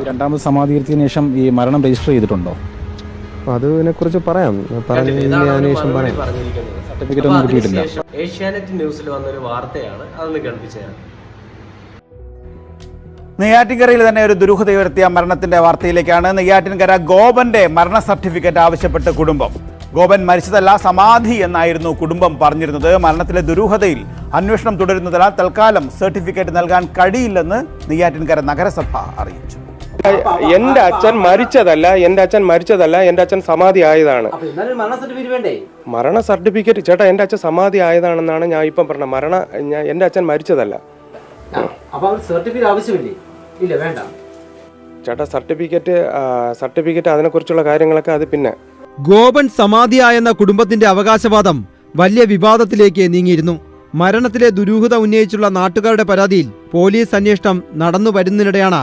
രണ്ടാമത് സമാധിയത്തിന് ശേഷം ഈ മരണം രജിസ്റ്റർ ചെയ്തിട്ടുണ്ടോ? അതിനെ കുറിച്ച് പറയാം, സർട്ടിഫിക്കറ്റ് ഒന്നും കിട്ടിയിട്ടില്ല. ഏഷ്യാനെറ്റ് ന്യൂസിൽ വന്നൊരു വാർത്തയാണ്, അതൊന്ന് കേൾപ്പിച്ചത്. നെയ്യാറ്റിൻകരയിൽ തന്നെ ഒരു ദുരൂഹത ഉയർത്തിയ മരണത്തിന്റെ വാർത്തയിലേക്കാണ്. നെയ്യാറ്റിൻകര ഗോപന്റെ മരണ സർട്ടിഫിക്കറ്റ് ആവശ്യപ്പെട്ട് കുടുംബം. ഗോപൻ മരിച്ചതല്ല, സമാധി എന്നായിരുന്നു കുടുംബം പറഞ്ഞിരുന്നത്. മരണത്തിലെ ദുരൂഹതയിൽ അന്വേഷണം തുടരുന്നതിനാൽ തൽക്കാലം സർട്ടിഫിക്കറ്റ് നൽകാൻ കഴിയില്ലെന്ന് നെയ്യാറ്റിൻകര നഗരസഭ അറിയിച്ചു. എന്റെ അച്ഛൻ മരിച്ചതല്ല, എന്റെ അച്ഛൻ സമാധി ആയതാണ്. മരണ സർട്ടിഫിക്കറ്റ് ചേട്ടാ, എന്റെ അച്ഛൻ സമാധി ആയതാണെന്നാണ് ഞാൻ ഇപ്പം പറഞ്ഞത്. എന്റെ അച്ഛൻ മരിച്ചതല്ല. ചേട്ടാ, സർട്ടിഫിക്കറ്റ് അതിനെക്കുറിച്ചുള്ള കാര്യങ്ങളൊക്കെ അത് പിന്നെ. ഗോപൻ സമാധിയായെന്ന കുടുംബത്തിന്റെ അവകാശവാദം വലിയ വിവാദത്തിലേക്ക് നീങ്ങിയിരുന്നു. മരണത്തിലെ ദുരൂഹത ഉന്നയിച്ചുള്ള നാട്ടുകാരുടെ പരാതിയിൽ പോലീസ് അന്വേഷണം നടന്നു വരുന്നതിനിടെയാണ്